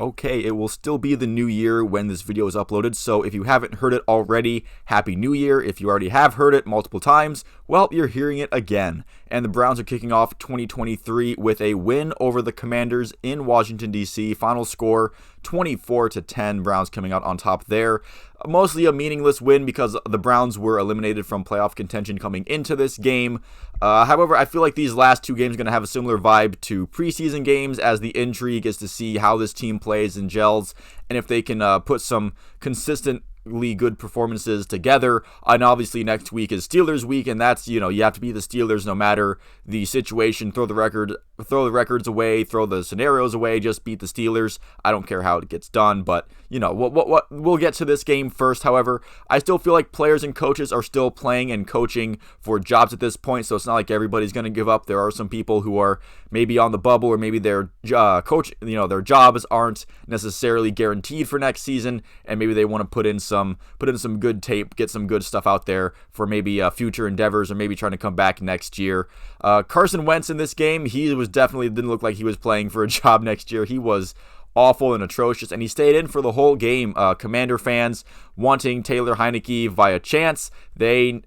Okay, it will still be the new year when this video is uploaded, so if you haven't heard it already, Happy New Year. If you already have heard it multiple times, well, you're hearing it again. And the Browns are kicking off 2023 with a win over the Commanders in Washington, D.C. Final score, 24-10. Browns coming out on top there. Mostly a meaningless win because the Browns were eliminated from playoff contention coming into this game. However, I feel like these last two games are going to have a similar vibe to preseason games, as the intrigue is to see how this team plays and gels, and if they can put some consistently good performances together. And obviously next week is Steelers week, and that's, you have to be the Steelers no matter the situation. Throw the records away, throw the scenarios away, just beat the Steelers. I don't care how it gets done, but we'll get to this game first. However, I still feel like players and coaches are still playing and coaching for jobs at this point, so it's not like everybody's going to give up. There are some people who are maybe on the bubble, or maybe their their jobs aren't necessarily guaranteed for next season, and maybe they want to put in some good tape, get some good stuff out there for maybe future endeavors, or maybe trying to come back next year. Carson Wentz in this game, he was definitely didn't look like he was playing for a job next year. He was awful and atrocious, and he stayed in for the whole game. Commander fans wanting Taylor Heinicke via chants. They,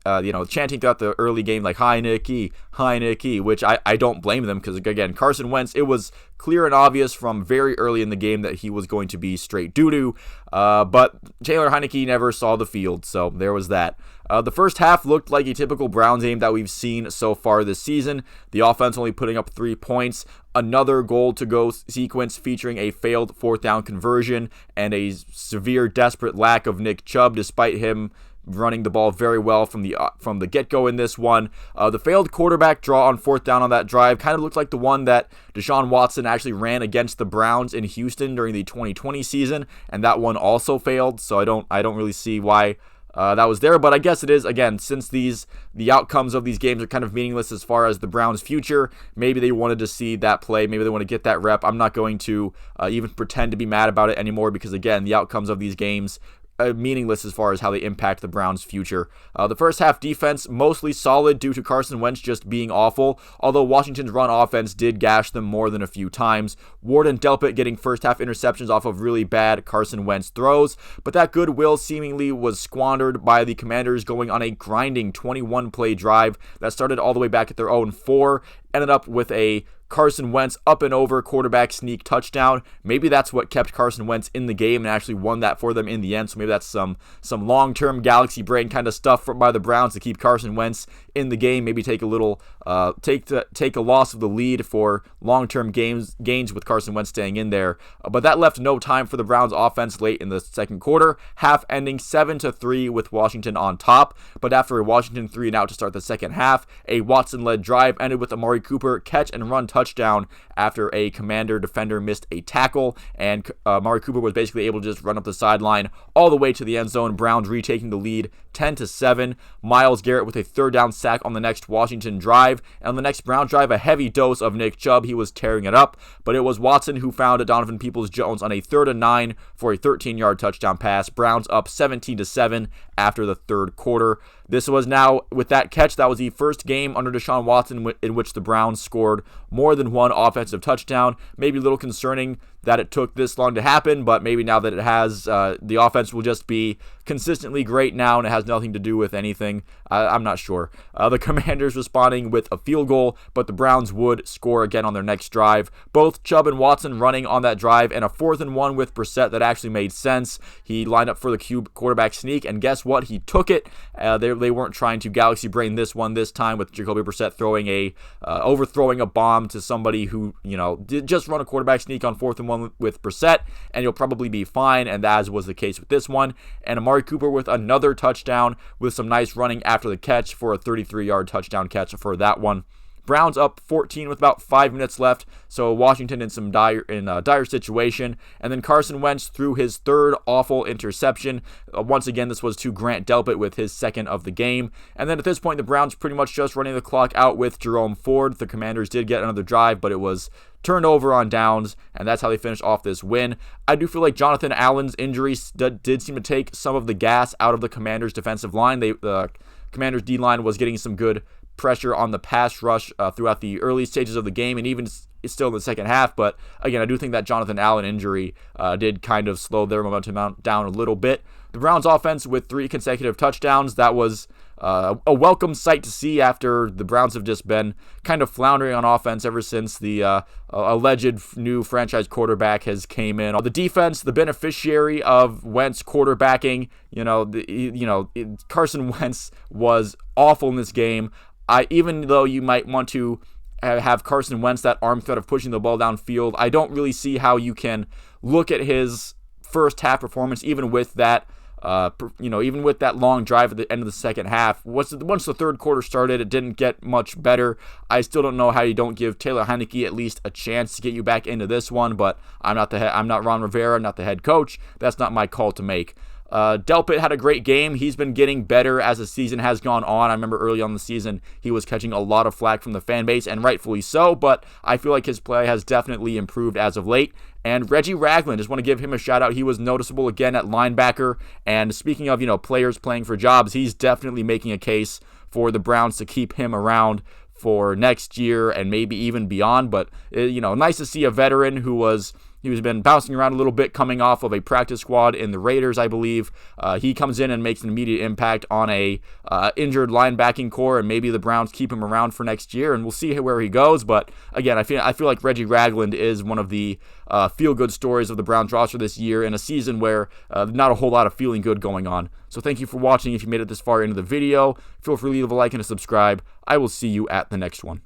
chanting throughout the early game like Heinicke, which I don't blame them, because again, Carson Wentz, it was clear and obvious from very early in the game that he was going to be straight doo-doo, but Taylor Heinicke never saw the field, so there was that. The first half looked like a typical Browns game that we've seen so far this season. The offense only putting up 3 points. Another goal-to-go sequence featuring a failed fourth down conversion and a severe, desperate lack of Nick Chubb, despite him running the ball very well from the get-go in this one. The failed quarterback draw on fourth down on that drive kind of looked like the one that Deshaun Watson actually ran against the Browns in Houston during the 2020 season, and that one also failed, so I don't really see why that was there, but I guess it is, again, since the outcomes of these games are kind of meaningless as far as the Browns' future. Maybe they wanted to see that play. Maybe they want to get that rep. I'm not going to even pretend to be mad about it anymore, because, again, the outcomes of these games meaningless as far as how they impact the Browns' future. The first half defense mostly solid due to Carson Wentz just being awful, although Washington's run offense did gash them more than a few times. Ward and Delpit getting first half interceptions off of really bad Carson Wentz throws, but that goodwill seemingly was squandered by the Commanders going on a grinding 21-play drive that started all the way back at their own 4, ended up with a Carson Wentz up and over quarterback sneak touchdown. Maybe that's what kept Carson Wentz in the game and actually won that for them in the end. So maybe that's some long-term galaxy brain kind of stuff by the Browns to keep Carson Wentz in the game. Maybe take a little take a loss of the lead for long-term gains with Carson Wentz staying in there. But that left no time for the Browns offense late in the second quarter, half ending 7-3 with Washington on top. But after a Washington 3-and-out to start the second half, a Watson-led drive ended with Amari Cooper catch and run touchdown after a Commander defender missed a tackle, and Amari Cooper was basically able to just run up the sideline all the way to the end zone. Browns retaking the lead 10-7. Myles Garrett with a third down sack on the next Washington drive, and on the next Brown drive, a heavy dose of Nick Chubb. He was tearing it up, but it was Watson who found Donovan Peoples-Jones on a 3rd and 9 for a 13-yard touchdown pass. Browns up 17-7 after the third quarter. This was now, with that catch, that was the first game under Deshaun Watson in which the Browns scored more than one offensive touchdown. Maybe a little concerning that it took this long to happen, but maybe now that it has, the offense will just be consistently great now, and it has nothing to do with anything. I'm not sure. The Commanders responding with a field goal, but the Browns would score again on their next drive. Both Chubb and Watson running on that drive, and a 4th and 1 with Brissett that actually made sense. He lined up for the cube quarterback sneak, and guess what? He took it. They weren't trying to galaxy brain this one this time with Jacoby Brissett overthrowing a bomb to somebody who, did just run a quarterback sneak on 4th and 1 with Brissett, and you'll probably be fine, and as was the case with this one. And Amari Cooper with another touchdown with some nice running after the catch for a 33-yard touchdown catch for that one. Browns up 14 with about 5 minutes left, so Washington in some dire situation. And then Carson Wentz threw his third awful interception. Once again, this was to Grant Delpit with his second of the game. And then at this point, the Browns pretty much just running the clock out with Jerome Ford. The Commanders did get another drive, but it was turned over on downs, and that's how they finished off this win. I do feel like Jonathan Allen's injury did seem to take some of the gas out of the Commanders' defensive line. The Commanders' D-line was getting some good pressure on the pass rush throughout the early stages of the game, and even still in the second half. But again, I do think that Jonathan Allen injury did kind of slow their momentum down a little bit. The Browns offense with 3 consecutive touchdowns, that was a welcome sight to see after the Browns have just been kind of floundering on offense ever since the alleged new franchise quarterback has came in. The defense, the beneficiary of Wentz quarterbacking, Carson Wentz was awful in this game. Even though you might want to have Carson Wentz, that arm threat of pushing the ball downfield, I don't really see how you can look at his first half performance, even with that long drive at the end of the second half. Once the third quarter started, it didn't get much better. I still don't know how you don't give Taylor Heinicke at least a chance to get you back into this one, but I'm not Ron Rivera, not the head coach. That's not my call to make. Delpit had a great game. He's been getting better as the season has gone on. I remember early on in the season, he was catching a lot of flack from the fan base, and rightfully so, but I feel like his play has definitely improved as of late. And Reggie Ragland, just want to give him a shout out. He was noticeable again at linebacker. And speaking of, players playing for jobs, he's definitely making a case for the Browns to keep him around for next year and maybe even beyond. But, nice to see a veteran who's been bouncing around a little bit, coming off of a practice squad in the Raiders, I believe. He comes in and makes an immediate impact on a injured linebacking core, and maybe the Browns keep him around for next year, and we'll see where he goes. But again, I feel like Reggie Ragland is one of the feel-good stories of the Browns roster this year in a season where not a whole lot of feeling good going on. So thank you for watching. If you made it this far into the video, feel free to leave a like and a subscribe. I will see you at the next one.